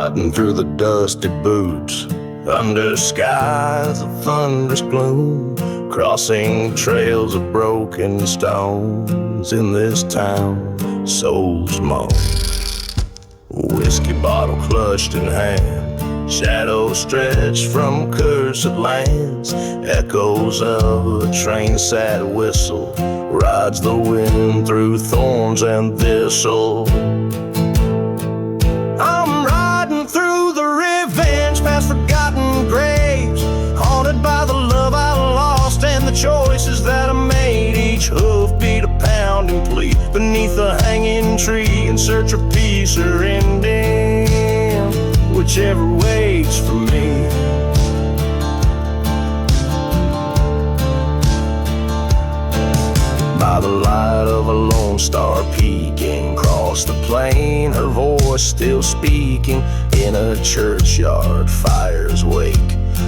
riding through the dusty boots, under skies of thunderous gloom, crossing trails of broken stones in this town so small. Whiskey bottle clutched in hand, shadows stretched from cursed lands, echoes of a train-set whistle rides the wind through thorns and thistle. I'm riding through the revenge past forgotten graves, haunted by the love I lost and the choices that I made. Each hoofbeat a pounding plea beneath the hanging tree, in search of peace or ending, whichever waits for me. By the light of a lone star peeking across the plain, her voice still speaking in a churchyard. Fires wake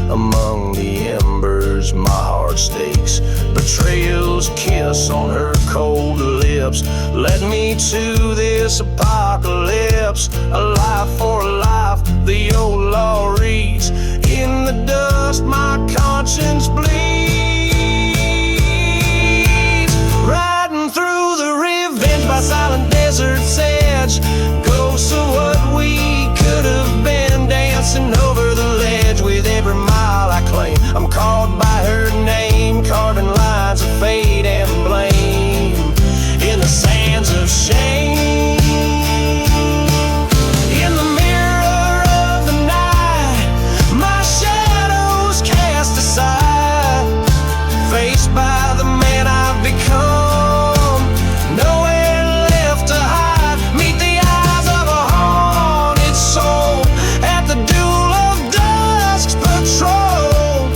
among the embers, my heart stakes. Betrayal's kiss on her cold lips led me to this apocalypse. A life for a life, the old law reads. In the dust my conscience bleeds. Riding through the revenge by silent desert's edge, ghosts of what we could have been, dancing over the ledge. With every mile I claim, I'm called by her name, carving lines of fate and blame in the sands of shame. In the mirror of the night, my shadows cast aside, faced by the man I've become, nowhere left to hide. Meet the eyes of a haunted soul at the duel of dusk's patrol.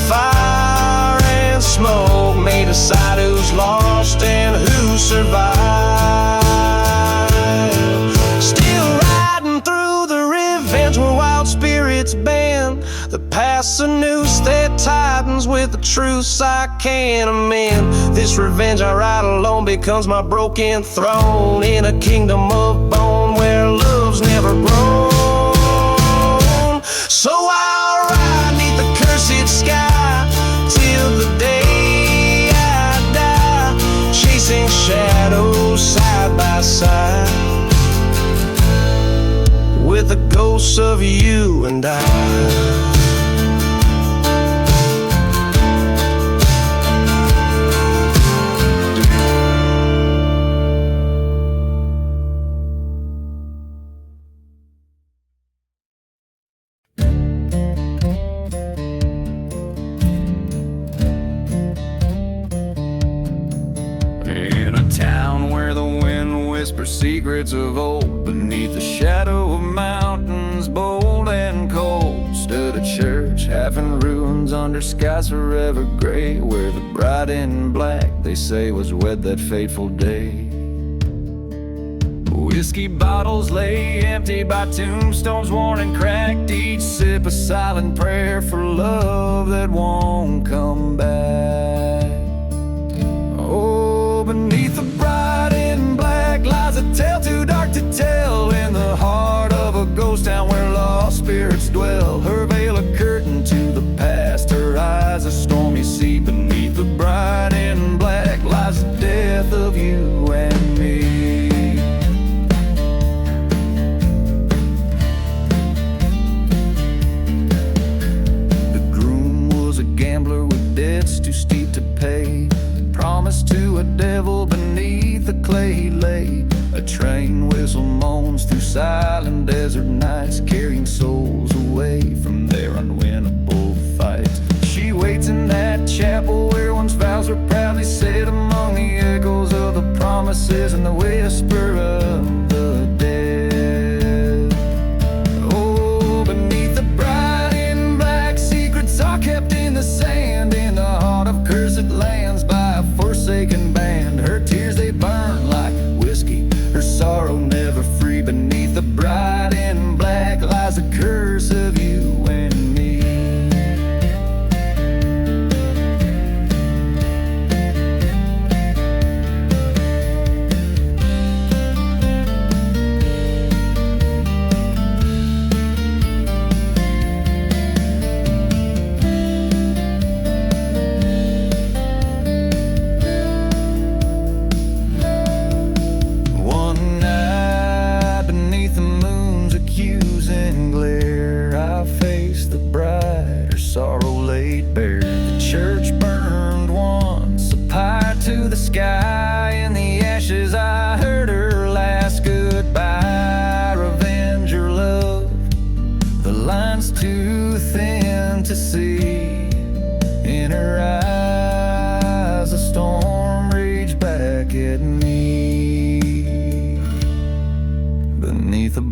Fire and smoke may decide who's lost and who survived. Still riding through the revenge where wild spirits bend, the past's a noose that tightens with the truths I can't amend. This revenge I ride alone becomes my broken throne, in a kingdom of bone where love's never grown. So I'll ride neath the cursed sky till the day I die, chasing shadows side by side with the ghosts of you and I. In a town where the wind whispers secrets of old, beneath the shadow of mountains bold and cold, stood a church half in ruins under skies forever gray, where the bride in black they say was wed that fateful day. Whiskey bottles lay empty by tombstones worn and cracked, each sip a silent prayer for love that won't come back. Oh, beneath the bride in black lies a tale too dark to tell, in the heart of a ghost town where lost spirits dwell. Her veil a curtain to the past, her eyes a stormy sea. Beneath the bride in black lies the death of you and me. The groom was a gambler with debts too steep to pay, promise to a devil beneath the clay lay. A train whistle moans through silent desert nights, carrying souls away from their unwinnable fights. She waits in that chapel where one's vows were proudly said, among the echoes of the promises and the whisper of the dead. Oh, beneath the bride in black, secrets are kept in the sand, in the heart of cursed lands by a forsaken band. Her tears they burn like whiskey, her sorrow never free. Beneath the bride in black lies the curse of you and me.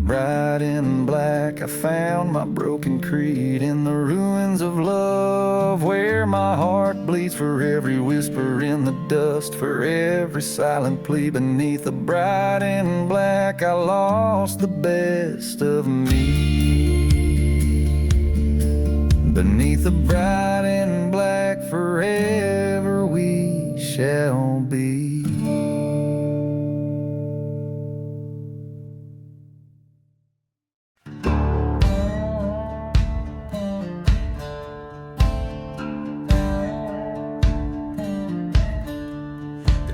bride in black. I found my broken creed in the ruins of love, where my heart bleeds for every whisper in the dust, for every silent plea beneath the bride in black. I lost the best of me beneath the bride in black. Forever we shall be.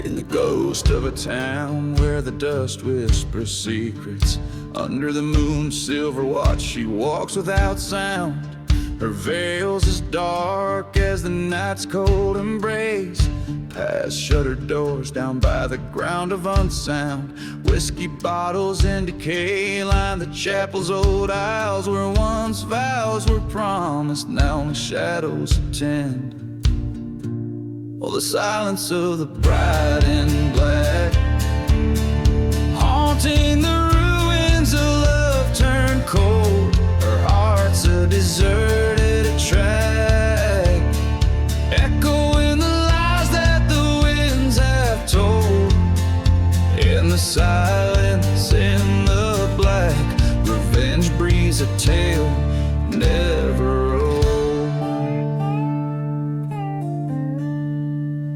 In the ghost of a town where the dust whispers secrets, under the moon's silver watch she walks without sound. Her veil's as dark as the night's cold embrace, past shuttered doors down by the ground of unsound. Whiskey bottles in decay line the chapel's old aisles, where once vows were promised, now only shadows attend. Oh, the silence of the bride in black, haunting the ruins of love turned cold. Her heart's a deserted track, echoing the lies that the winds have told. In the silence, in the black, revenge breathes a tale never old.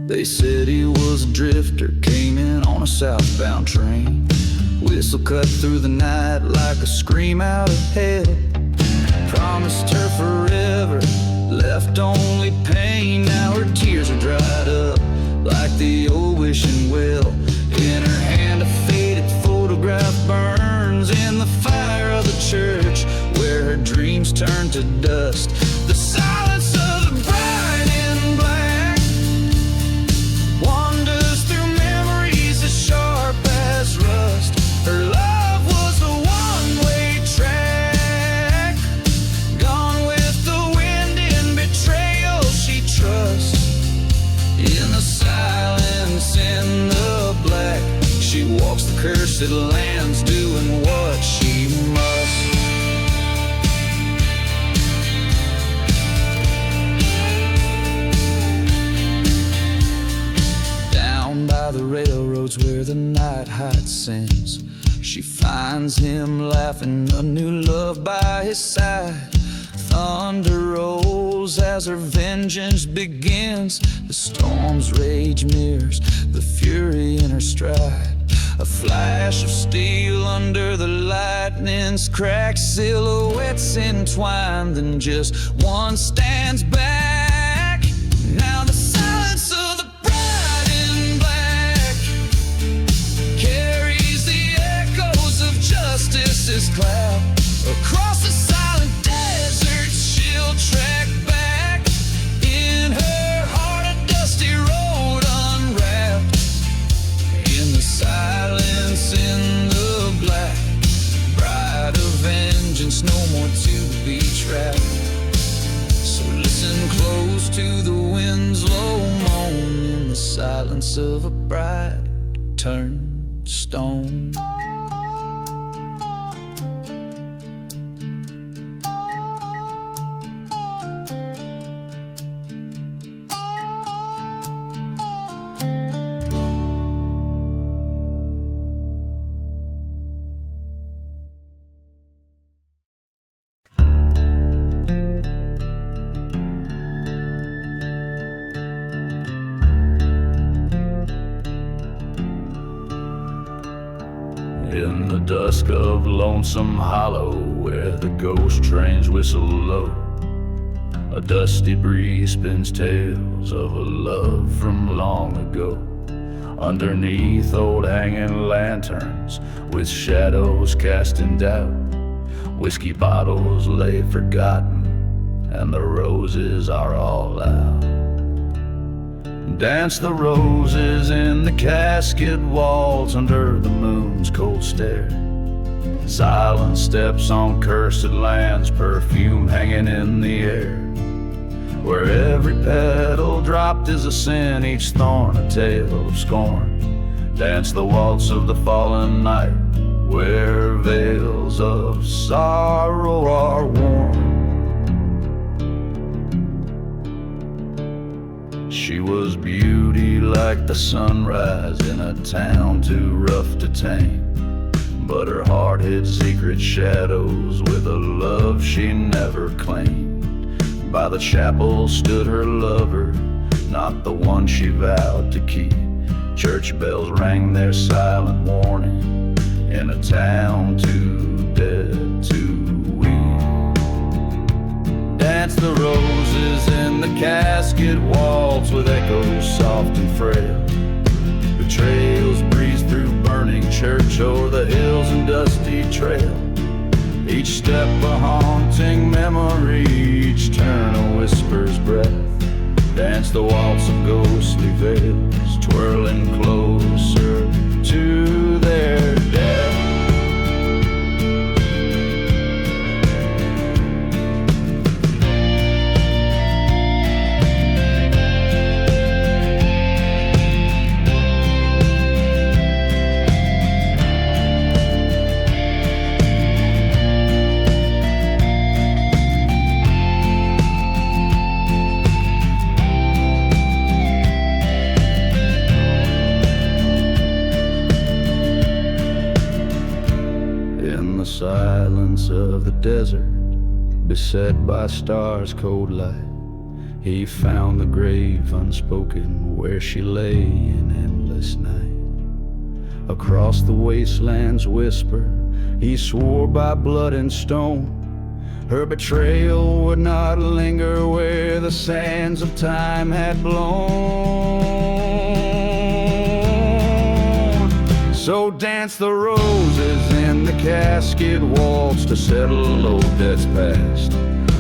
They said he was a drifter, came in on a southbound train. Whistle cut through the night like a scream out of hell. Promised her forever, left only pain. Now her tears are dried up like the old wishing well. In her hand a faded photograph burns in the fire of the church, where her dreams turn to dust. The silence of the bride in black wanders through memories as sharp as rust. Her love was a one-way track, gone with the wind in betrayal she trusts. In the silence, in the black, she walks the cursed lands, doing what she must. Down by the railroads where the night hides sins, she finds him laughing, a new love by his side. Thunder rolls as her vengeance begins. The storm's rage mirrors the fury in her stride. A flash of steel under the lightning's cracked silhouettes entwined, then just one stands back. Now the silence of the bride in black carries the echoes of justice's clap. Across the silent desert she'll track back, in her heart a dusty road unwrapped. In the silence, in the black, bride of vengeance, no more to be trapped. So listen close to the wind's low moan, in the silence of a bride turned stone. In the dusk of Lonesome Hollow, where the ghost trains whistle low, a dusty breeze spins tales of a love from long ago. Underneath old hanging lanterns, with shadows casting doubt, whiskey bottles lay forgotten, and the roses are all out. Dance the roses in the casket walls under the moon's cold stare. Silent steps on cursed lands, perfume hanging in the air. Where every petal dropped is a sin, each thorn a tale of scorn. Dance the waltz of the fallen night, where veils of sorrow are worn. She was beauty like the sunrise in a town too rough to tame, but her heart hid secret shadows with a love she never claimed. By the chapel stood her lover, not the one she vowed to keep. Church bells rang their silent warning in a town too dead to weep. Dance the roses in the casket, waltz with echoes soft and frail. Betrayals breeze through burning church, o'er the hills and dusty trail. Each step a haunting memory, each turn a whisper's breath. Dance the waltz of ghostly veils, twirling closer to their death. Silence of the desert, beset by stars' cold light, he found the grave unspoken where she lay in endless night. Across the wasteland's whisper, he swore by blood and stone, her betrayal would not linger where the sands of time had blown. So dance the roses in the casket, waltz to settle old debts past.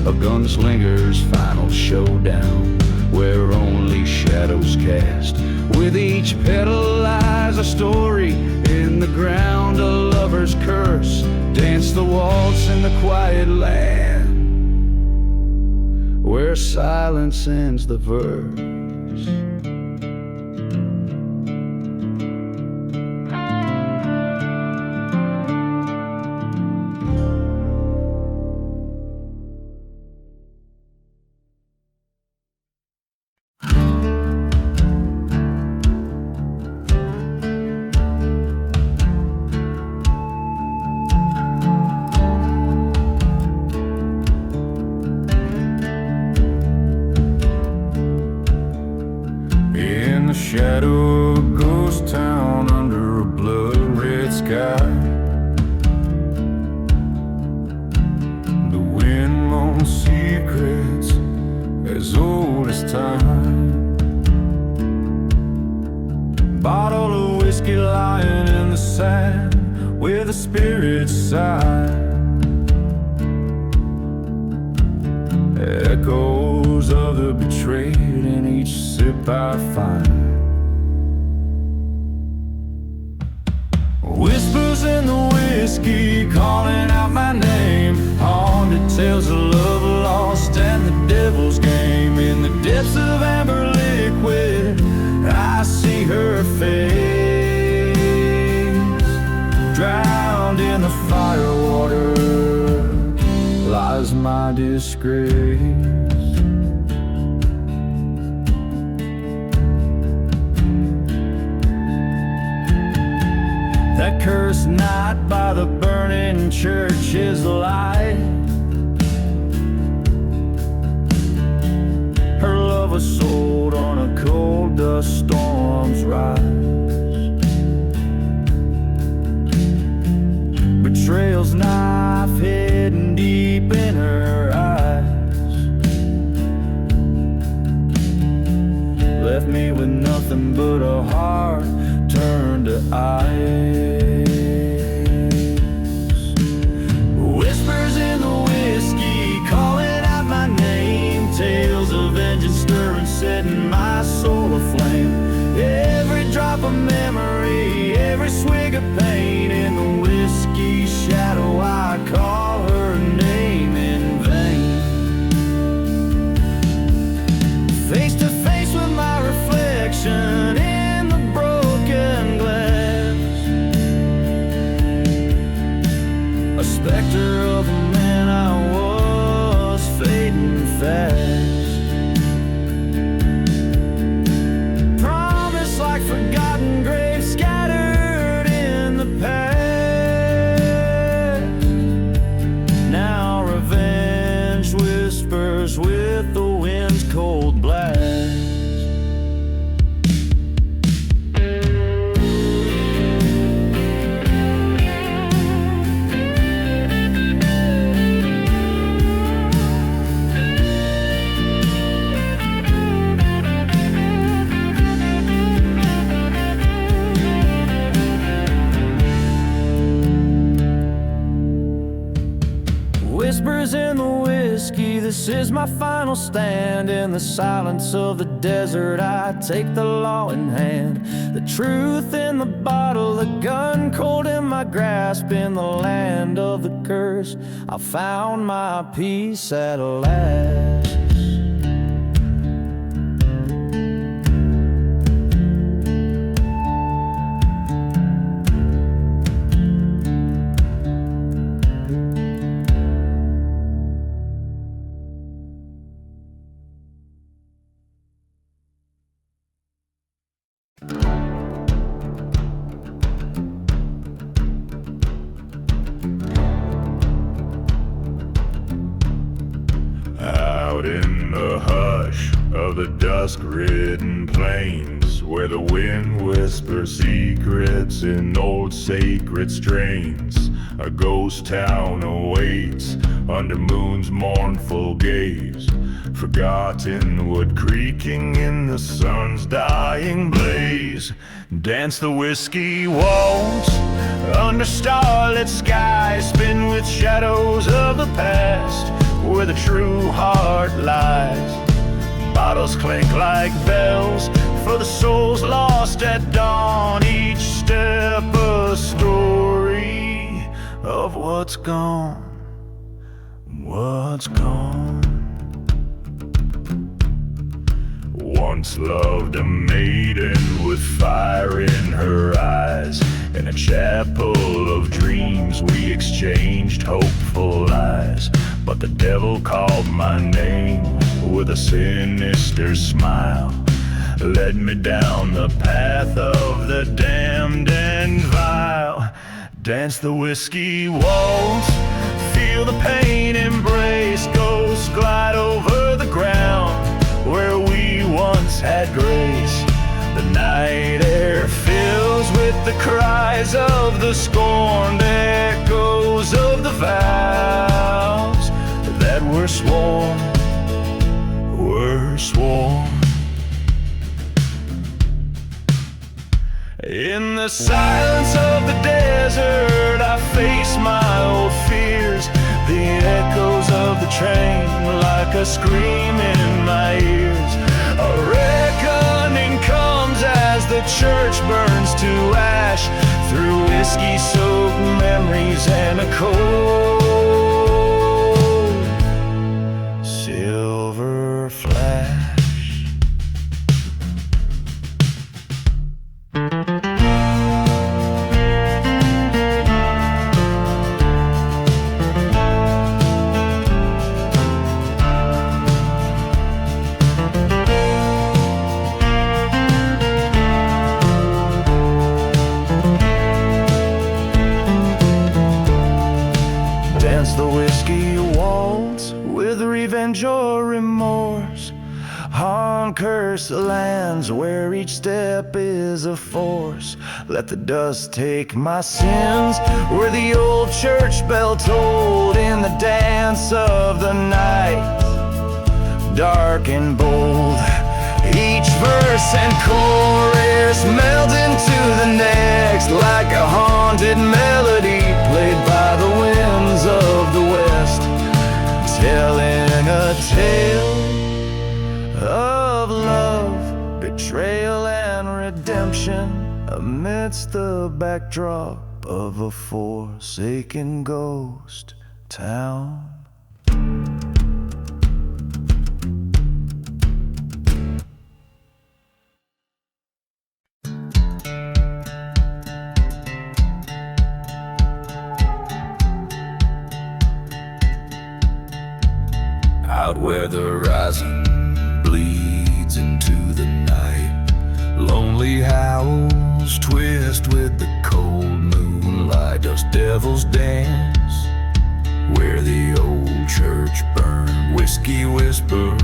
A gunslinger's final showdown, where only shadows cast. With each petal lies a story, in the ground a lover's curse. Dance the waltz in the quiet land, where silence ends the verse. Shadow of a ghost town under a blood-red sky. The wind moans secrets as old as time. Bottle of whiskey lying in the sand where the spirits sigh. Echoes of the betrayed in each sip I find. Whispers in the whiskey calling out my name. Haunted tales of love lost and the devil's game. In the depths of amber liquid I see her face, drowned in the fire water lies my disgrace. That cursed night by the burning church is the light. Her love was sold on a cold dust storm's rise. Betrayal's knife hidden deep in her eyes left me with nothing but a heart turned to ice. Whispers in the whiskey calling out my name. Tales of vengeance stirring, setting my soul aflame. Every drop of memory, every swig of pain. In the whiskey shadow I call her name in vain. Face to face with my reflection in the broken glass. this is my final stand. In the silence of the desert, I take the law in hand. The truth in the bottle, the gun cold in my grasp. In the land of the curse, I found my peace at last. Out in the hush of the dusk-ridden plains, where the wind whispers secrets in old sacred strains, a ghost town awaits under moon's mournful gaze. Forgotten wood creaking in the sun's dying blaze. Dance the whiskey waltz under starlit skies, spin with shadows of the past, where the true heart lies. Bottles clink like bells for the souls lost at dawn. Each step a story of what's gone, what's gone. Once loved a maiden with fire in her eyes. In a chapel of dreams we exchanged hopeful lies. But the devil called my name with a sinister smile, led me down the path of the damned and vile. Dance the whiskey waltz, feel the pain embrace. Ghosts glide over the ground where we once had grace. The night air fills with the cries of the scorned, echoes of the vows that were sworn, were sworn. In the silence of the desert, I face my old fears. The echoes of the train like a scream in my ears. A reckoning comes as the church burns to ash, through whiskey-soaked memories and a cold silver flash. The whiskey waltz with revenge or remorse. Haunt curse the lands where each step is a force. Let the dust take my sins where the old church bell tolled. In the dance of the night, dark and bold, each verse and chorus meld into the next, like a haunted melody played by the winds of the west, telling a tale of love, betrayal and redemption amidst the backdrop of a forsaken ghost town. Out where the horizon bleeds into the night, lonely howls twist with the cold moonlight. Does devils dance where the old church burned? Whiskey whispers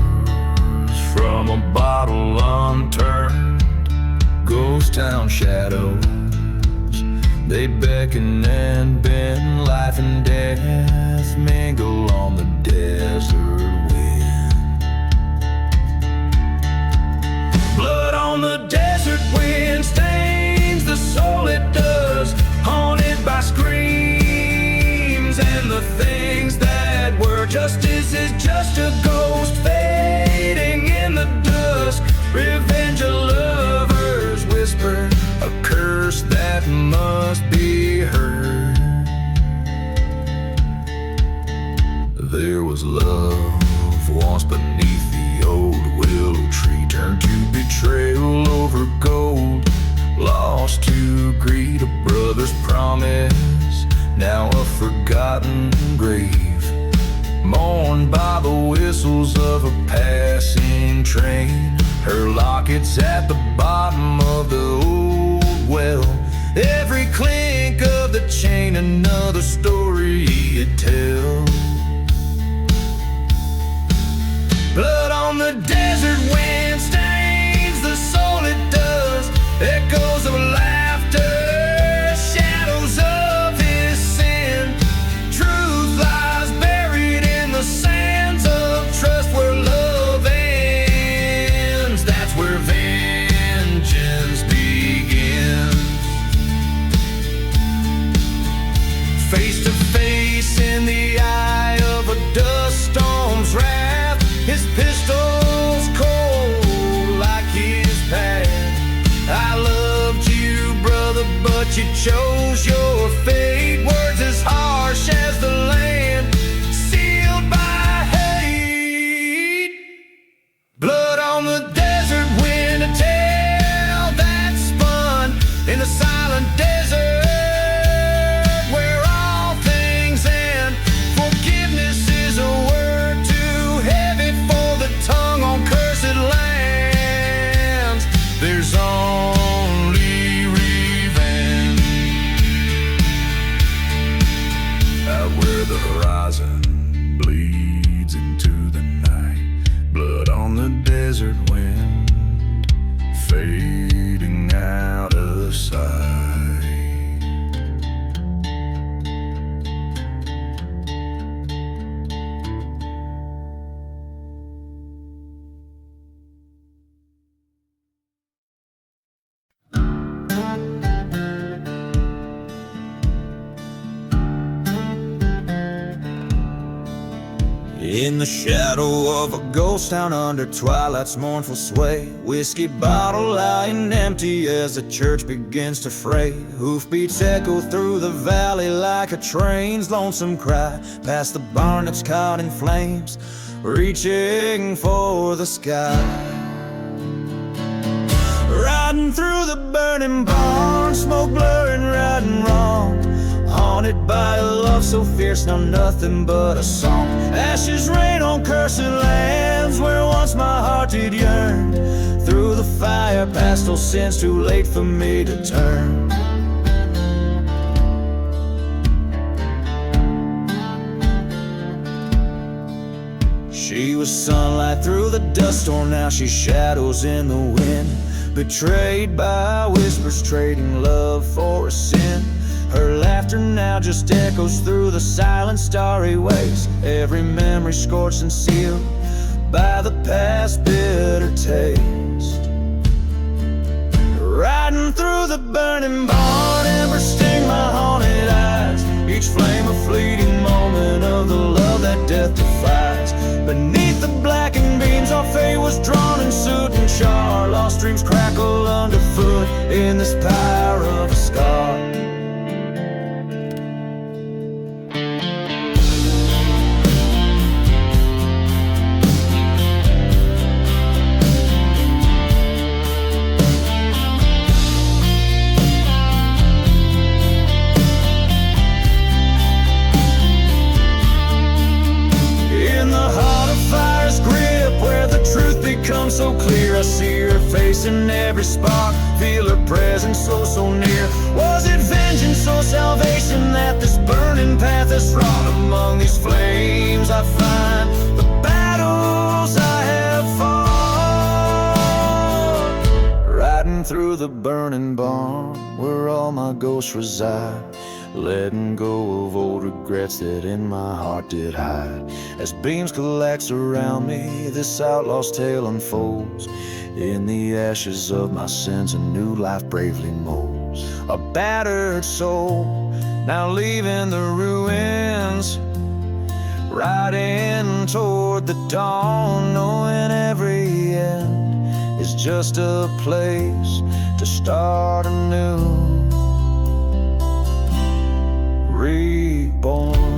from a bottle unturned. Ghost town shadows, they beckon and bend. Life and death mingle on the desert wind. Blood on the desert wind stains the soul, it does. Haunted by screams and the things that were. Justice is just a burn, a curse that must be heard. There was love once beneath the old willow tree, turned to betrayal over gold, lost to greed, a brother's promise, now a forgotten grave, mourned by the whistles of a passing train. Her locket's at the bottom of the old well, every clink of the chain another story it tells. Blood on the desert wind stains the soul, it does. Echoes of laughter, shadows of his sin. Truth lies buried in the sands of trust, where love ends, that's where vengeance begins. Face to face in the eye of a dust storm's wrath, his pistol's cold like his path. I loved you, brother, but you chose your fate. Words as harsh as the land, sealed by hate. Blood on the desert wind, a tale that spun in the silent desert, where all things end. Forgiveness is a word too heavy for the tongue on cursed lands. There's only revenge. Out where the horizon bleeds into the night, blood on the desert wind, fading out of sight. In the shadow of a ghost town under twilight's mournful sway, whiskey bottle lying empty as the church begins to fray. Hoofbeats echo through the valley like a train's lonesome cry, past the barn that's caught in flames, reaching for the sky. Riding through the burning barn, smoke blurring right and wrong, haunted by a love so fierce, now nothing but a song. Ashes rain on cursed lands, where once my heart did yearn. Through the fire, past those sins, too late for me to turn. She was sunlight through the dust storm, now she's shadows in the wind. Betrayed by whispers, trading love for a sin. Her laughter now just echoes through the silent starry ways, every memory scorched and sealed by the past bitter taste. Riding through the burning barn, embers sting my haunted eyes, each flame a fleeting moment of the love that death defies. Beneath the blackened beams our fate was drawn in soot and char, lost dreams crackle underfoot in this pyre of a scar. Becomes so clear, I see her face in every spark, feel her presence so near. Was it vengeance or salvation that this burning path has wrought? Among these flames I find the battles I have fought. Riding through the burning barn, where all my ghosts reside, letting go of old regrets that in my heart did hide. As beams collapse around me, this outlaw's tale unfolds. In the ashes of my sins, a new life bravely molds. A battered soul, now leaving the ruins, riding toward the dawn, knowing every end is just a place to to start anew, reborn.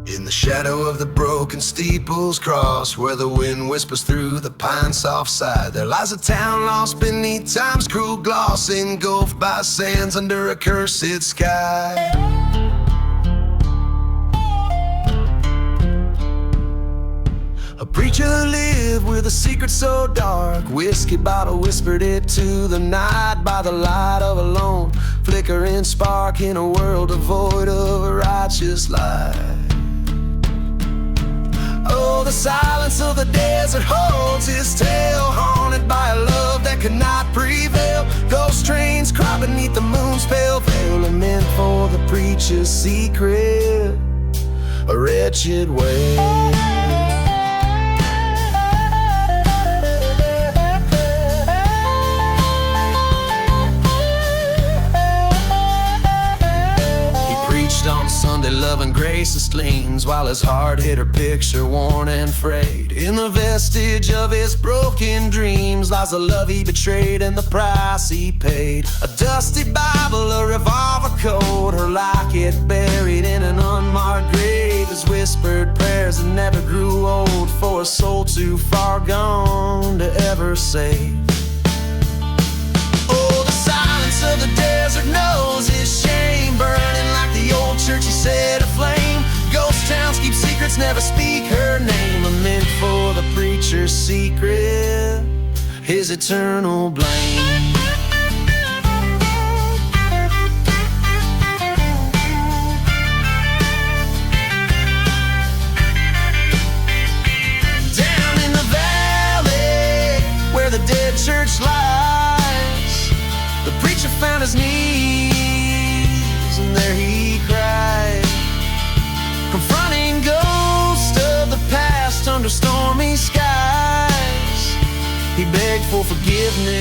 In the shadow of the broken steeples cross, where the wind whispers through the pine's soft side, there lies a town lost beneath time's cruel gloss, engulfed by sands under a cursed sky. A preacher lived with a secret so dark, whiskey bottle whispered it to the night by the light of a lone flickering spark in a world devoid of a righteous light. Oh, the silence of the desert holds his tale, haunted by a love that could not prevail. Ghost trains cry beneath the moon's pale veil, and meant for the preacher's secret, a wretched way. On Sunday, love and grace gleams, while his heart hid her picture worn and frayed. In the vestige of his broken dreams lies the love he betrayed and the price he paid. A dusty Bible, a revolver code, her locket buried in an unmarked grave. His whispered prayers that never grew old, for a soul too far gone to ever save. Oh, the silence of the desert knows his shame, burning like the old church he set aflame. Ghost towns keep secrets, never speak her name. Lament for the preacher's secret, his eternal blame. Down in the valley where the dead church lies, the preacher found his knees, and there he cried, confronting ghosts of the past under stormy skies. He begged for forgiveness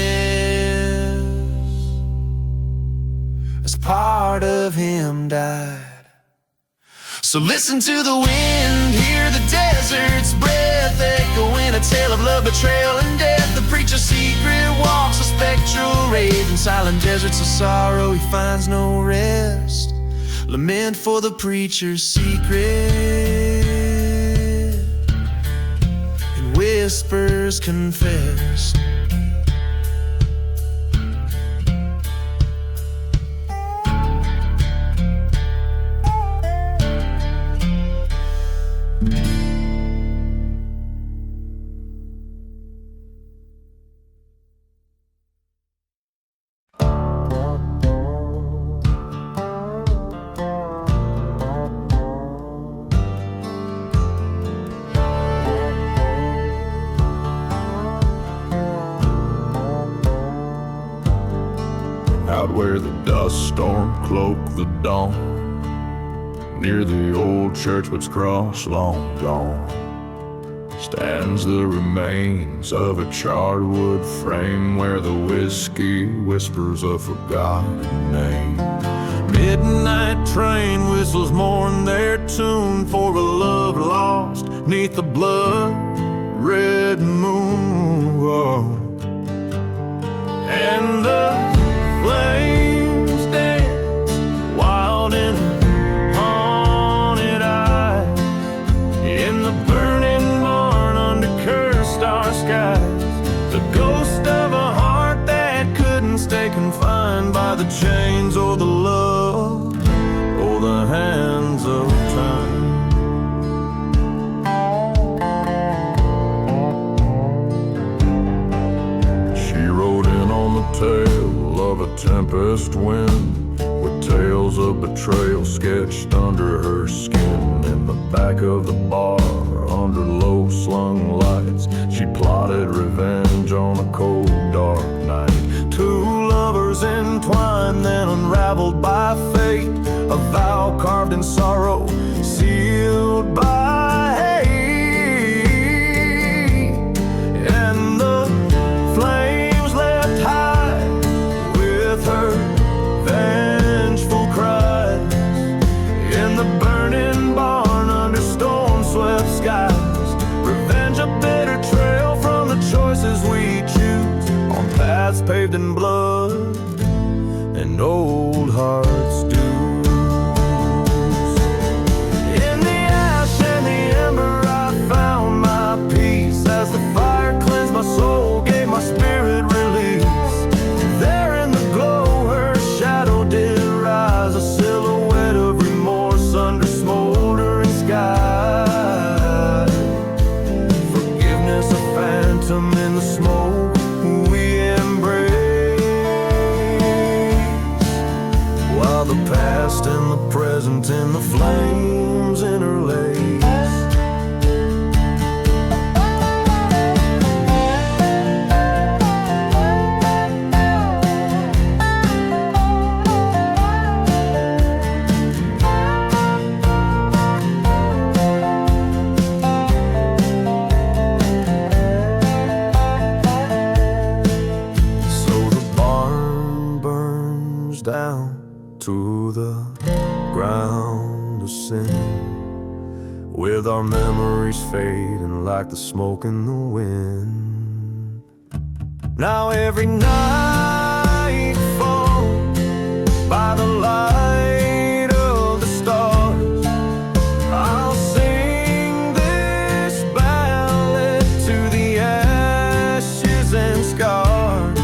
as part of him died. So listen to the wind, hear the desert's breath, echoing a tale of love, betrayal, and death. The preacher's secret walks a spectral rage, in silent deserts of sorrow he finds no rest. Lament for the preacher's secret, and whispers confess. Out where the dust storm cloaked the dawn, near the old church which crossed long gone, stands the remains of a charred wood frame, where the whiskey whispers a forgotten name. Midnight train whistles mourn their tune for a love lost neath the blood red moon. Whoa. And the flames dance wild and haunted eyes in the burning barn under cursed star skies. The ghost of a heart that couldn't stay confined by the chains or the love or the hands of time. She rode in on the tail of a tempest wind, with tales of betrayal sketched under her skin. In the back of the bar, under low-slung lights, she plotted revenge on a cold, dark night. Two lovers entwined, then unraveled by fate, a vow sorrow, sealed by hate. And the flames leapt high with her vengeful cries. In the burning barn under storm-swept skies, revenge a bitter trail from the choices we choose, on paths paved in blood and old hearts' dues. In the ash and the ember I found my peace, as the fire cleansed my soul, gave my spirit release. There in the glow her shadow did rise, a silhouette of remorse under smoldering sky. Forgiveness a phantom in the smoke we embrace, while the past and the present in the flames interlace. So the barn burns down to the ground of sin, with our memories fading like the smoke in the wind. Now every night falls by the light of the stars, I'll sing this ballad to the ashes and scars,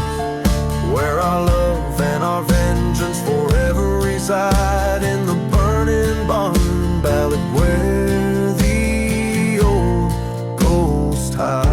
where our love and our vengeance forever reside. In the burning barn ballad where the old ghost hide.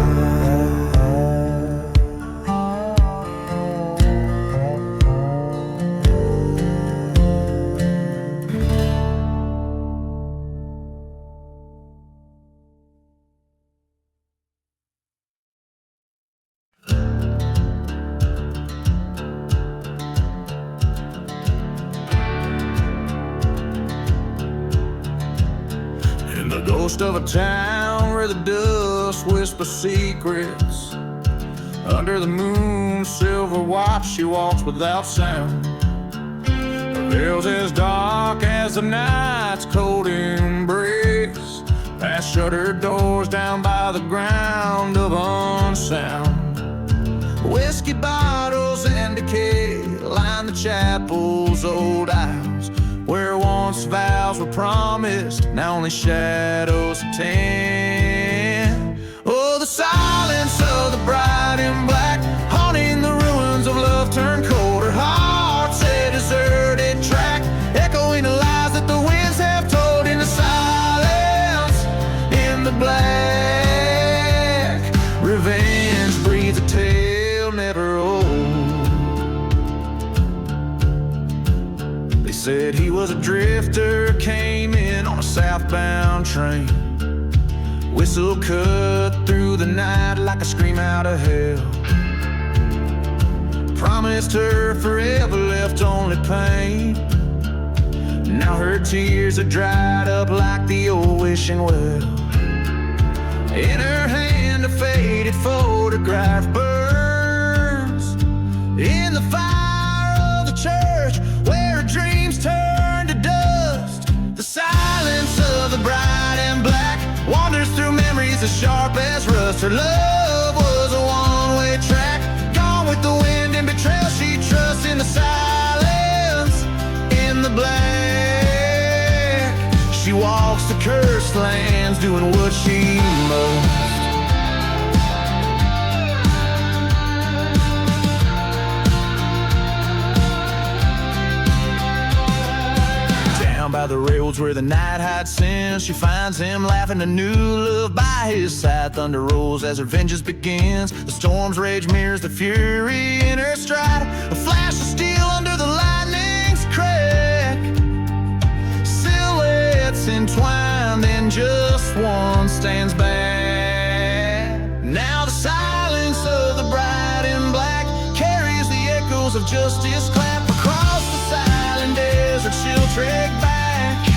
In the ghost of a town where the dust whispers secrets, under the moon's silver watch she walks without sound. Her veil's as dark as the night's cold embrace, past shuttered doors down by the ground of unsound. Whiskey bottles and decay line the chapel's old aisles, where once vows were promised, now only shadows attend. Oh, the silence of the bride in black, haunting the ruins of love turned cold. Her heart's a deserted track, echoing the lies that the winds have told. In the silence, in the black, revenge breathes a tale never old. They said he was a drifter, came in on a southbound train. Whistle cut through the night like a scream out of hell. Promised her forever, left only pain. Now her tears are dried up like the old wishing well. In her hand a faded photograph burns in the fire of the church where her dreams turn to dust. The silence of the bride in black wanders through memories as sharp as rust. Her love was a one-way track, gone with the wind and betrayal she trusts. In the silence, in the black, she walks the cursed lands, doing what she must. Down by the rails where the night hides sin, she finds him laughing, a new love by his side. Thunder rolls as her vengeance begins, the storm's rage mirrors the fury in her stride. A flash of steel under the lightning's crack, silhouettes entwined and just one stands back. Now the silence of the bride in black carries the echoes of justice clap across the silent desert. She'll trek back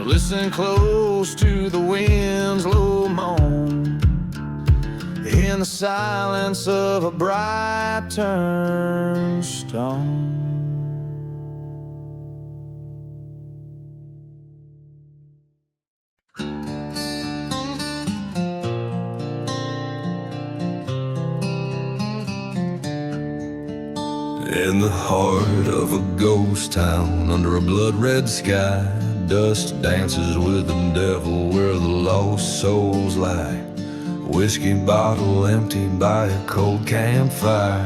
Listen close to the wind's low moan in the silence of a bright turnstone. In the heart of a ghost town, under a blood-red sky, dust dances with the devil where the lost souls lie. Whiskey bottle emptied by a cold campfire,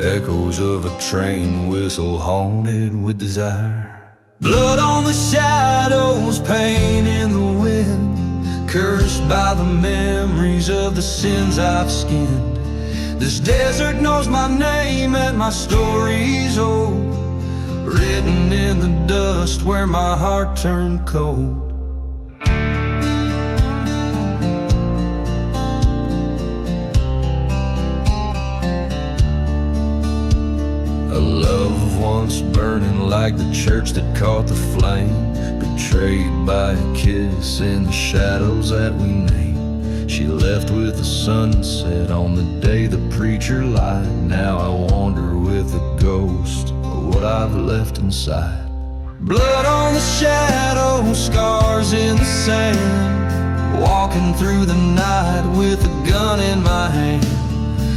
echoes of a train whistle haunted with desire. Blood on the shadows, pain in the wind, cursed by the memories of the sins I've skinned. This desert knows my name and my story's old, written in the dust where my heart turned cold. A love once burning like the church that caught the flame, betrayed by a kiss in the shadows that we named. She left with the sunset on the day the preacher lied. Now I wander with a ghost of what I've left inside. Blood on the shadow, scars in the sand, walking through the night with a gun in my hand.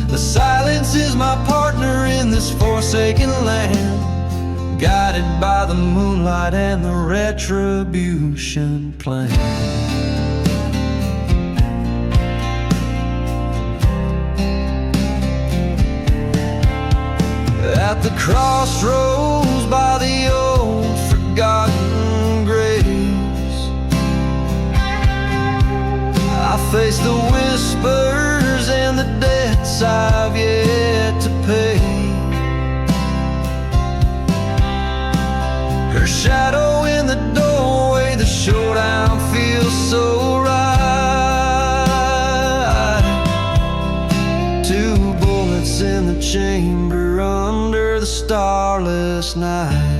The silence is my partner in this forsaken land, guided by the moonlight and the retribution plan. At the crossroads by the old forgotten graves, I face the whispers and the debts I've yet to pay. Her shadow in the doorway, the showdown feels so right. 2 bullets in the chamber under the starless night.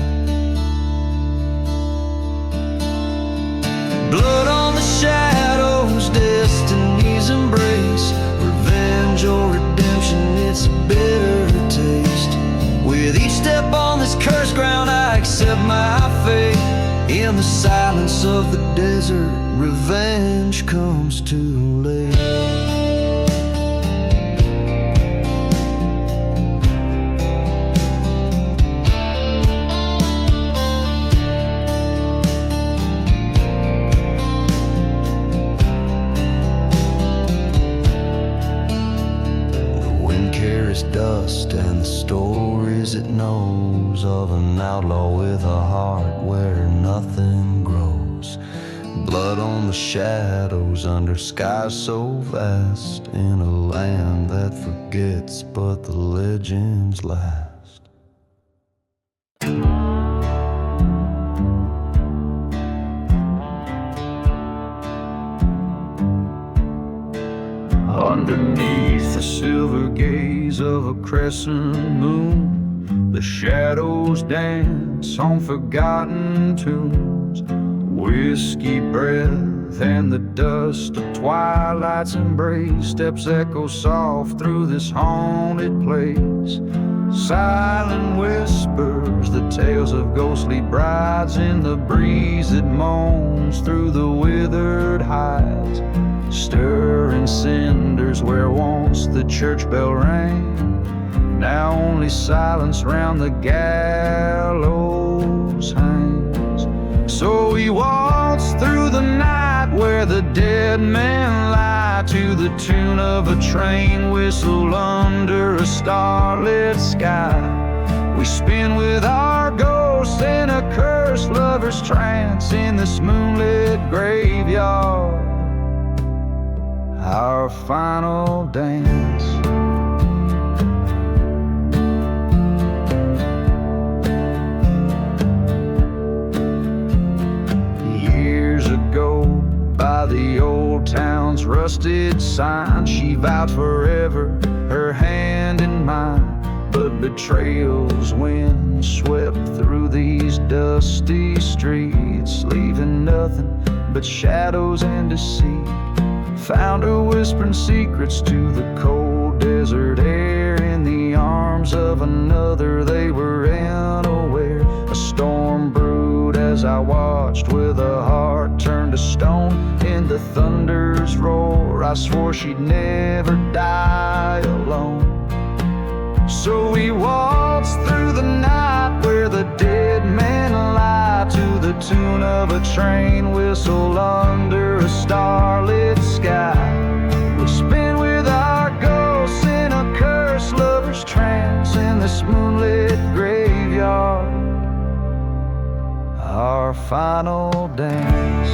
Blood on the shadows, destiny's embrace, revenge or redemption, it's a bitter taste. With each step on this cursed ground, I accept my fate. In the silence of the desert, revenge comes too late. Dust and the stories it knows of an outlaw with a heart where nothing grows. Blood on the shadows under skies so vast, in a land that forgets but the legends last. Underneath the silver gaze of a crescent moon, the shadows dance on forgotten tunes. Whiskey breath and the dust of twilight's embrace, steps echo soft through this haunted place. Silent whispers, the tales of ghostly brides in the breeze that moans through the withered hides. Stirring cinders where once the church bell rang, now only silence round the gallows hangs. So we waltz through the night where the dead men lie, to the tune of a train whistle under a starlit sky. We spin with our ghosts in a cursed lover's trance in this moonlit graveyard, our final dance. Years ago, by the old town's rusted sign, she vowed forever, her hand in mine. But betrayal's wind swept through these dusty streets, leaving nothing but shadows and deceit. Found her whispering secrets to the cold desert air. In the arms of another they were unaware. A storm brewed as I watched, with a heart turned to stone. In the thunder's roar I swore she'd never die alone. So we waltzed through the night where the dead men lie, to the tune of a train whistle under a starlit sky. We spin with our ghosts in a cursed lover's trance in this moonlit graveyard, our final dance.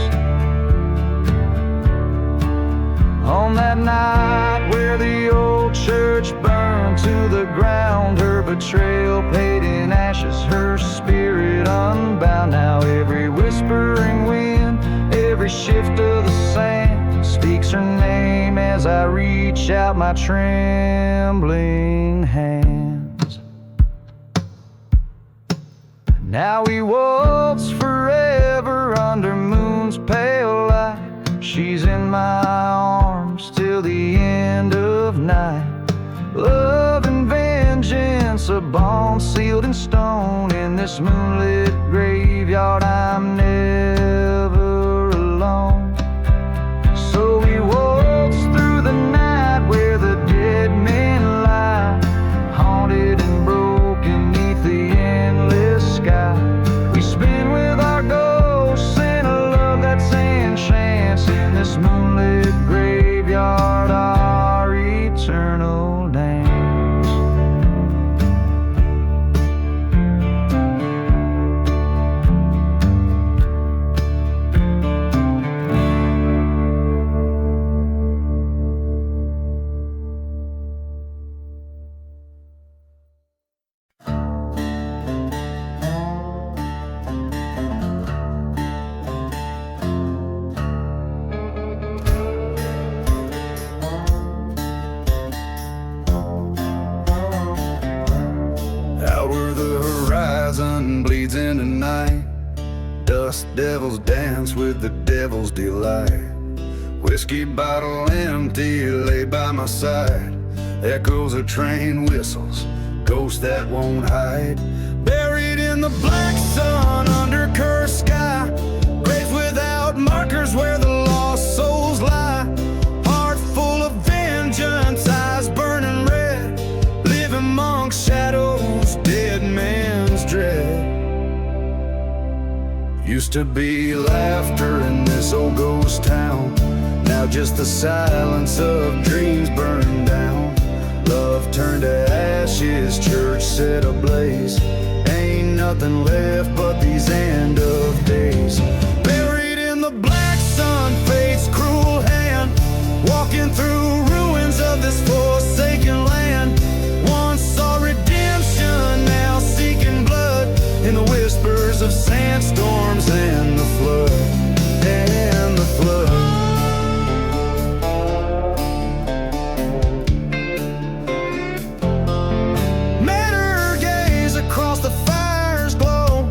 On that night where the old church burned to the ground, her betrayal paid in ashes, her spirit unbound. Now every whispering wind, every shift of the sand speaks her name as I reach out my trembling hands. Now we waltz forever under moon's pale light. She's in my arms till the end of night. Love and vengeance, a bond sealed in stone. In this moonlit graveyard I'm never alone. So we waltz through the night where the dead men lie, haunted and broken neath the endless sky. We spin with our ghosts in a love that's enchants, in this moonlit graveyard, our eternal dance. Out where the horizon bleeds into night, dust devils dance with the devil's delight. Whiskey bottle empty lay by my side, echoes of train whistles, ghosts that won't hide. Buried in the black sun under cursed sky, graves without markers where the lost souls lie. Heart full of vengeance, eyes burning red, live amongst shadows, dead man's dread. Used to be laughter in this old ghost town, now just the silence of dreams burned down. Love turned to ashes, church set ablaze. Ain't nothing left but these end of days. Buried in the black sun, fate's cruel hand, walking through ruins of this forsaken land. Once saw redemption, now seeking blood, in the whispers of sandstorms and the flood, and the flood. Met her gaze across the fire's glow,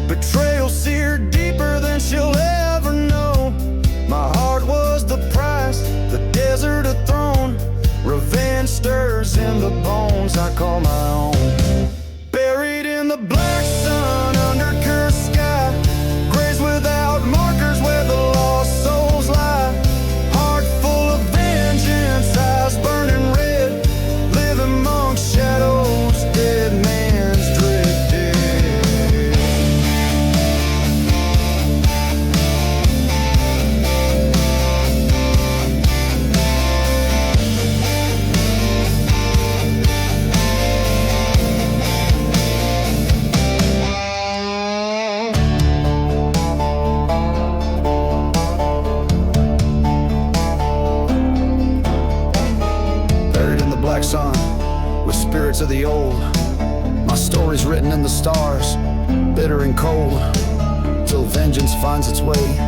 betrayal seared deeper than she'll ever know. My heart was the price, the desert a throne, revenge stirs in the bones I call my own. Buried in the black sun under cursed sky, graves without markers where the lost souls lie. Heart full of vengeance, eyes burning red, live amongst shadows, dead man's dread. Sun, with spirits of the old. My story's written in the stars, bitter and cold, till vengeance finds its way.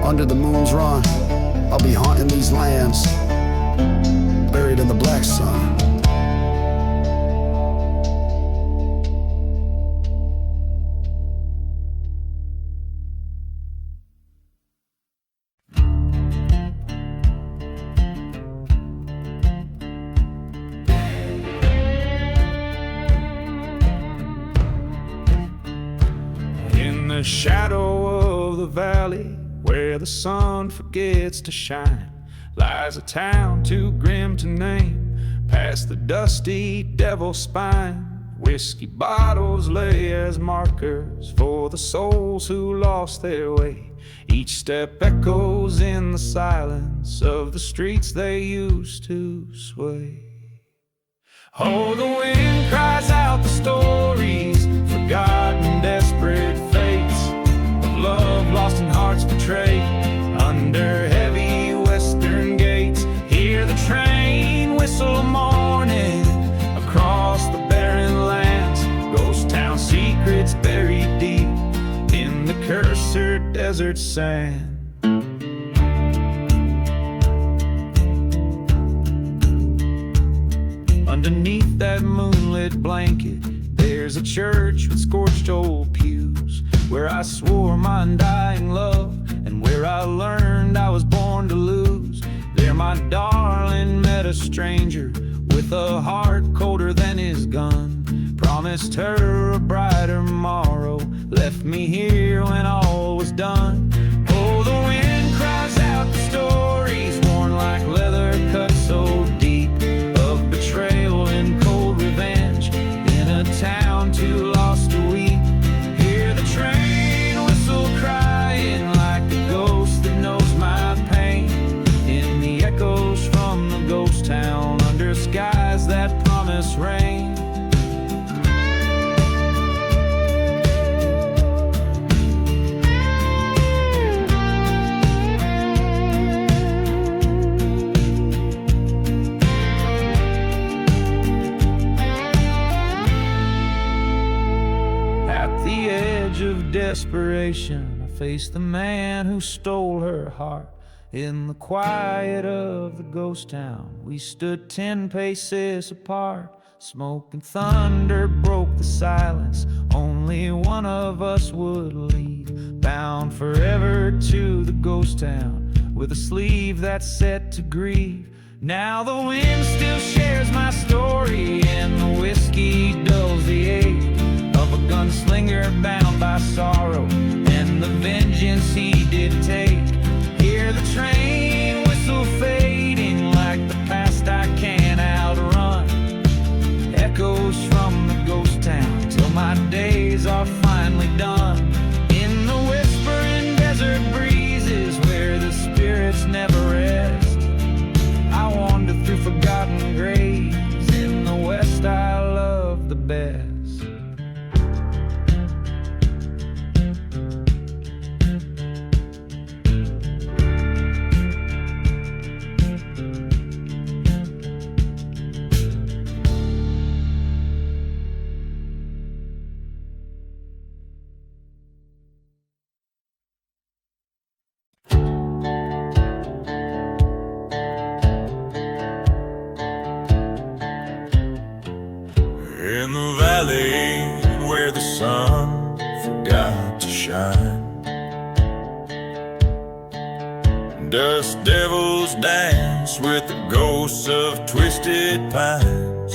Under the moon's run, I'll be haunting these lands, buried in the black sun. the shadow of the valley, where the sun forgets to shine, lies a town too grim to name, past the dusty devil's spine. Whiskey bottles lay as markers for the souls who lost their way. Each step echoes in the silence of the streets they used to sway. Oh, the wind cries out the stories, forgotten desperate fates of love lost and hearts betrayed under heavy western gates. Hear the train whistle morning across the barren lands, ghost town secrets buried deep in the cursor desert sand. Underneath that moonlit blanket, there's a church with scorched old pews, where I swore my undying love, and where I learned I was born to lose. There my darling met a stranger with a heart colder than his gun. Promised her a brighter morrow, left me here when all was done. Oh, the wind cries out the stories, worn like leather, cut so deep, of betrayal and cold revenge in a town too lost to weep. Hear the train whistle crying like a ghost that knows my pain, in the echoes from the ghost town under skies that promise rain. Of desperation, I faced the man who stole her heart. In the quiet of the ghost town, we stood 10 paces apart. Smoke and thunder broke the silence, only one of us would leave, bound forever to the ghost town, with a sleeve that's set to grieve. Now the wind still shares my story, and the whiskey dulls the ache of a gunslinger bound by sorrow, and the vengeance he did take. Hear the train whistle fading like the past I can't outrun, echoes from the ghost town till my days are finally done. In the whispering desert breezes where the spirits never rest, I wander through forgotten graves. In the west I love the best. In the valley where the sun forgot to shine, dust devils dance with the ghosts of twisted pines.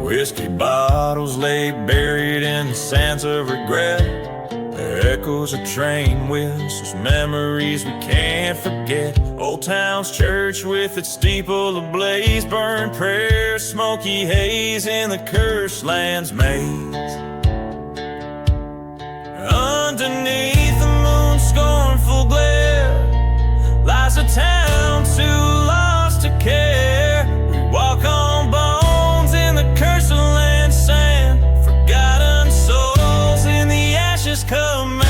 Whiskey bottles lay buried in the sands of regret. The echoes of train whistles, memories we can't forget. Old town's church with its steeple ablaze, burned prayers, smoky haze in the cursed land's maze. Underneath the moon's scornful glare lies a town too lost to care. We walk on bones in the cursed land's sand, forgotten souls in the ashes command.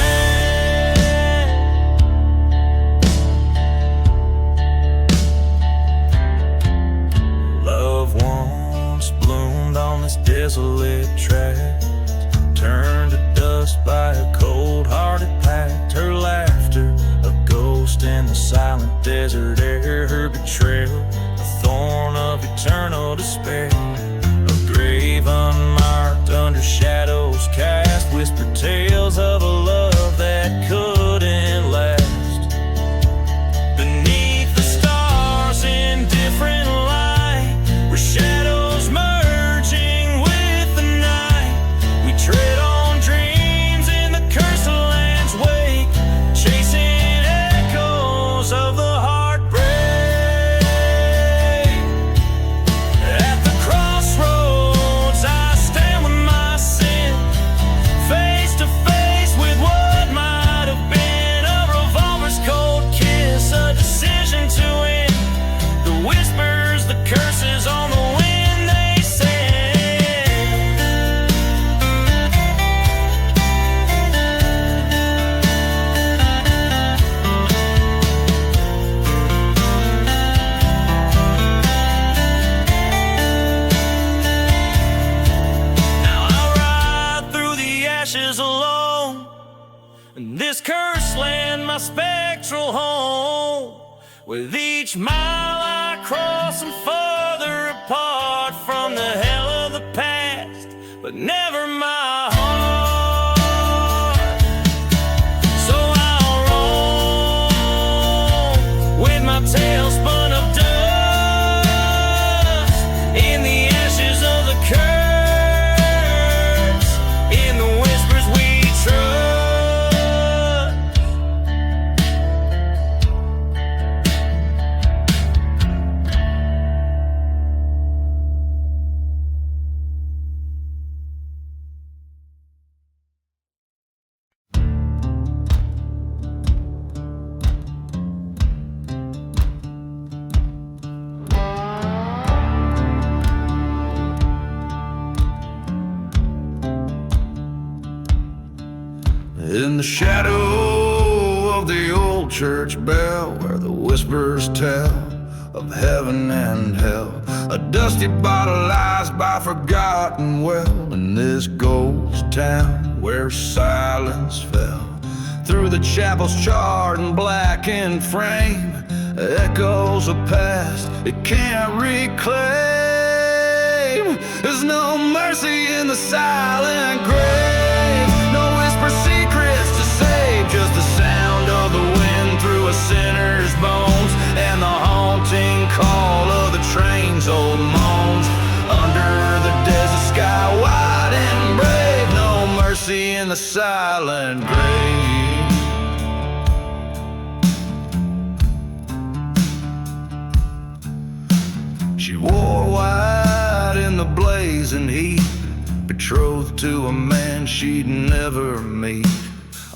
Love once bloomed on this desolate tract, turned to dust by a cold-hearted pact. Her laughter, a ghost in the silent desert air. Her betrayal, a thorn of eternal despair. A grave unmarked under shadows cast, whispered tales of a love that couldn't last. Beneath the stars in different light, where shadows merging with the night, we tread on dreams ashes alone. And this cursed land, my spectral home. With each mile I cross, I'm farther apart from the hell of the past, but never my heart. So I'll roam with my tail spun of dust in the ashes of the curse, in the whispers we trust. In the shadow of the old church bell, where the whispers tell of heaven and hell, a dusty bottle lies by forgotten well. In this ghost town where silence fell, through the chapel's charred and blackened frame, echoes of past it can't reclaim. There's no mercy in the silent grave, no whisper secrets to save, just the sound of the wind through a sinner's bones, and the haunting call of the train's old moans. Under the desert sky wide and brave, no mercy in the silent grave. She wore white in the blazing heat, betrothed to a man she'd never meet.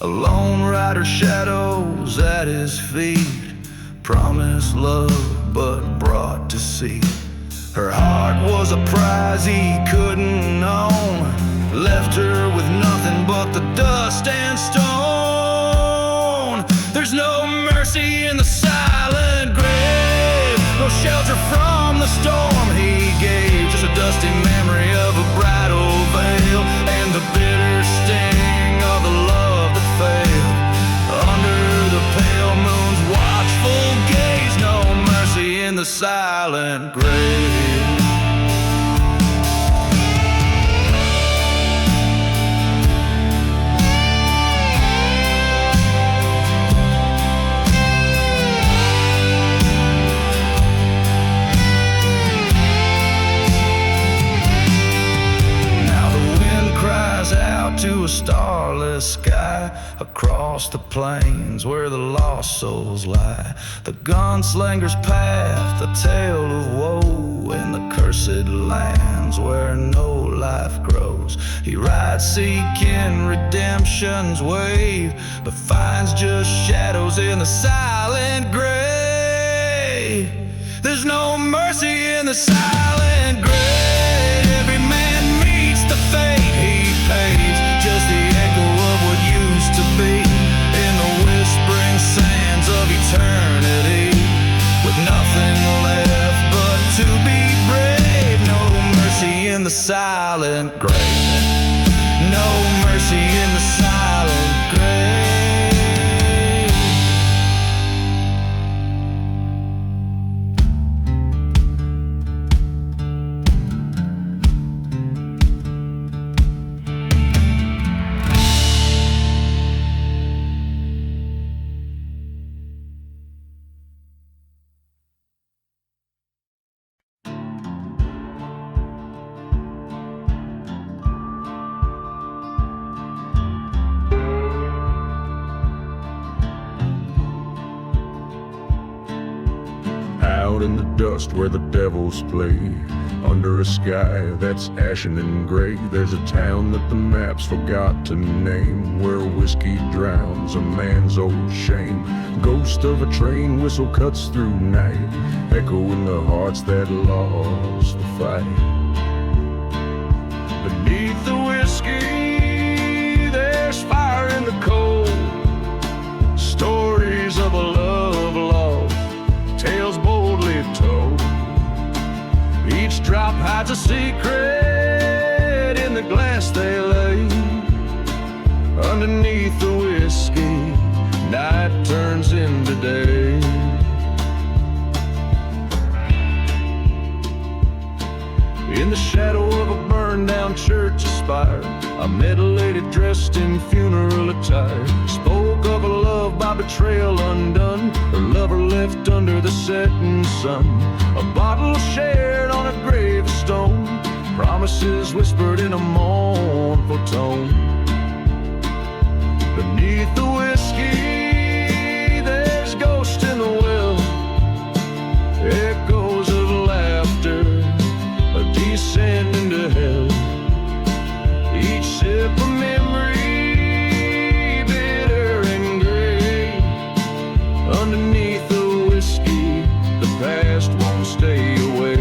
A lone rider shadows at his feet, promised love but brought deceit. Her heart was a prize he couldn't own, left her with nothing but the dust and stone. There's no mercy in the silent grave, no shelter from the storm he gave, just a dusty memory of a bridal veil, and the bitter sting of the love that failed. Under the pale moon's watchful gaze, no mercy in the silent grave. Out to a starless sky, across the plains where the lost souls lie, the gunslinger's path, the tale of woe, in the cursed lands where no life grows. He rides seeking redemption's wave, but finds just shadows in the silent grave. There's no mercy in the silent grave. Every man meets the fate he pays, just the echo of what used to be, in the whispering sands of eternity, with nothing left but to be brave. No mercy in the silent grave, no mercy in the silent grave. Out in the dust where the devils play, under a sky that's ashen and gray, there's a town that the maps forgot to name, where whiskey drowns a man's old shame. Ghost of a train whistle cuts through night, echoing the hearts that lost the fight. Beneath the whiskey there's fire in the cold, stories of a love lost, tales boldly told. Each drop hides a secret in the glass they lay, underneath the whiskey, night turns into day. In the shadow of a burned down church spire, I met a lady dressed in funeral attire. Spoke of a love by betrayal undone, her lover left under the setting sun. A bottle shared on a gravestone, promises whispered in a mournful tone. Beneath the whiskey, there's ghosts in the well, echoes of laughter descend into hell. Each sip of memory, bitter and gray. Underneath the whiskey, the past won't stay away.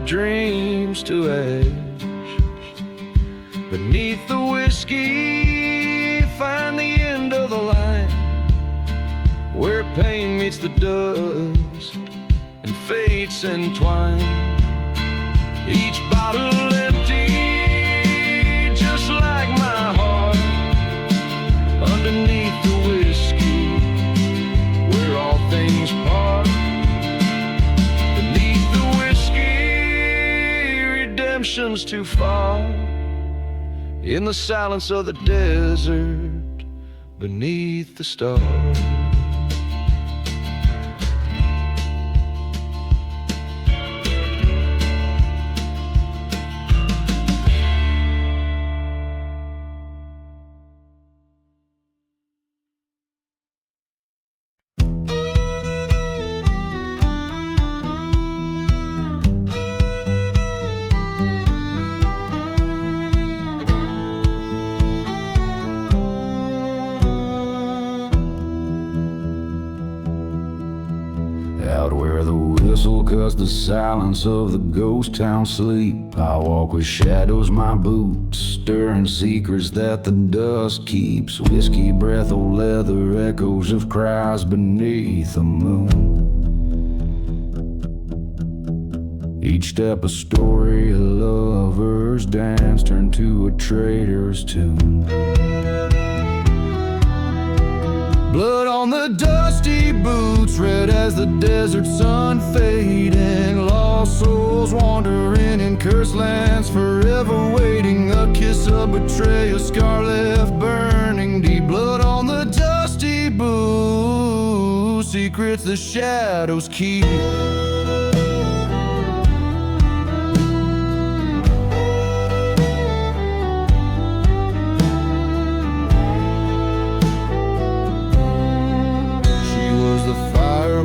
Dreams to ash. Beneath the whiskey, find the end of the line, where pain meets the dust and fates entwine. Each bottle empty, just like my heart. Underneath the whiskey, where all things part. Redemption's too far. In the silence of the desert, beneath the stars. Cuts the silence of the ghost town sleep. I walk with shadows, my boots, stirring secrets that the dust keeps. Whiskey breath, old leather, echoes of cries beneath the moon. Each step a story, a lover's dance turned to a traitor's tune. Blood on the dusty boots, red as the desert sun fading. Lost souls wandering in cursed lands, forever waiting. A kiss of betrayal, scar left burning deep. Blood on the dusty boots, secrets the shadows keep.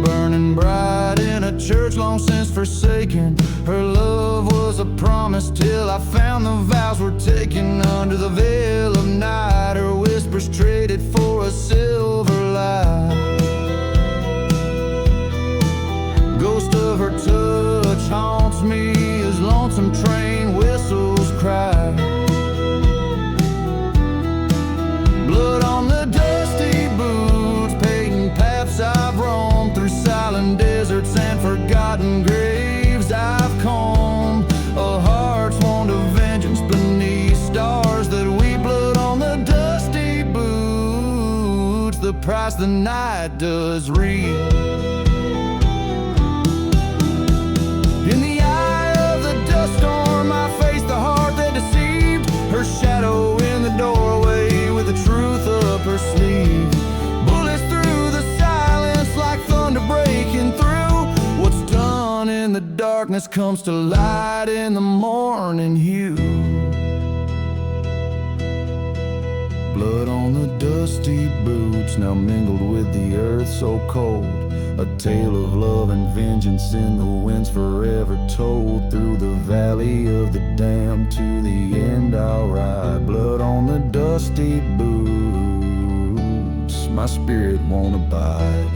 Burning bright in a church long since forsaken. Her love was a promise till I found the vows were taken under the veil of night. Her whispers traded for a silver light. Ghost of her touch haunts me as lonesome train whistles cry. Blood on the dusty boots, painting paths I've roamed through silent deserts and forgotten graves I've combed. A heart's wound of vengeance beneath stars that we. Blood on the dusty boots, the price the night does read. In the eye of the dust storm, I face the heart that deceived. Her shadow in the doorway with the truth up her sleeve. Bullets through the silence like thunder breaking through. What's done in the darkness comes to light in the morning hue. Blood on the dusty boots, now mingled with the earth so cold. A tale of love and vengeance in the winds forever told. Through the valley of the damned to the end I'll ride. Blood on the dusty dusty boots, my spirit won't abide.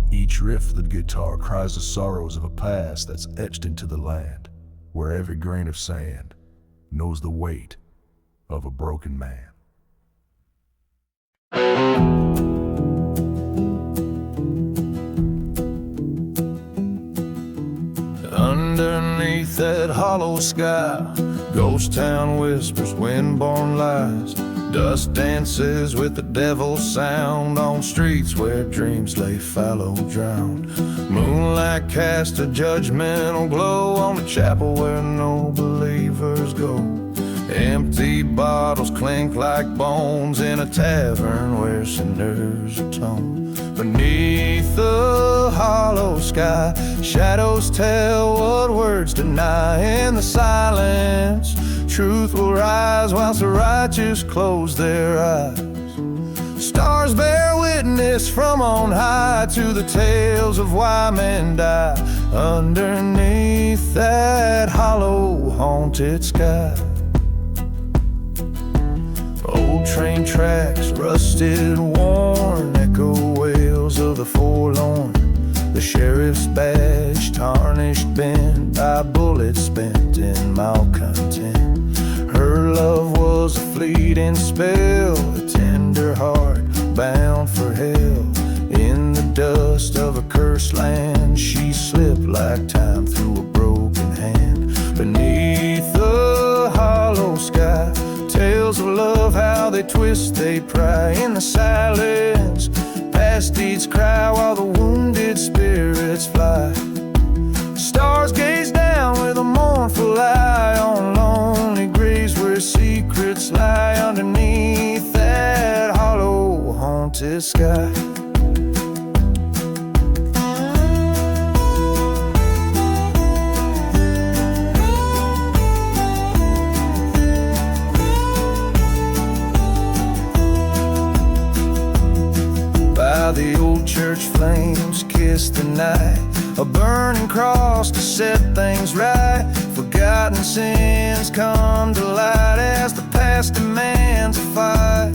Each riff of the guitar cries the sorrows of a past that's etched into the land, where every grain of sand knows the weight of a broken man. Underneath that hollow sky, ghost town whispers wind-borne lies. Dust dances with the devil's sound on streets where dreams lay fallow drowned. Moonlight casts a judgmental glow on the chapel where no believers go. Empty bottles clink like bones in a tavern where cinders atone. Beneath the hollow sky, shadows tell what words deny. In the silence, truth will rise whilst the righteous close their eyes. Stars bear witness from on high to the tales of why men die. Underneath that hollow, haunted sky, old train tracks, rusted, worn, echo wails of the forlorn. The sheriff's badge, tarnished, bent by bullets spent in malcontent. Her love was a fleeting spell, a tender heart bound for hell. In the dust of a cursed land, she slipped like time through a broken hand. Beneath the hollow sky, tales of love, how they twist, they pry. In the silence, past deeds cry while the wounded spirits fly. Stars gaze down with a mournful eye on lonely graves where secrets lie. Underneath that hollow, haunted sky. The old church flames kiss the night, a burning cross to set things right. Forgotten sins come to light as the past demands a fight.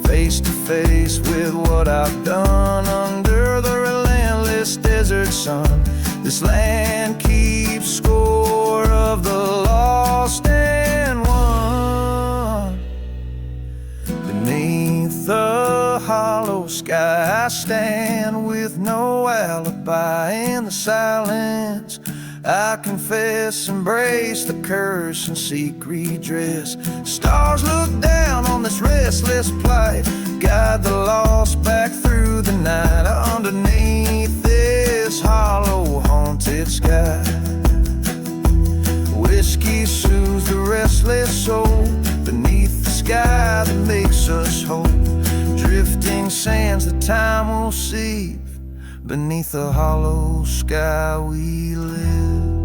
Face to face with what I've done under the relentless desert sun. This land keeps score of the lost and won. Beneath the hollow sky, I stand with no alibi. In the silence, I confess, embrace the curse and seek redress. Stars look down on this restless plight, guide the lost back through the night. Underneath this hollow, haunted sky, whiskey soothes the restless soul. Beneath the sky that makes us whole, drifting sands that time will sieve. Beneath the hollow sky we live.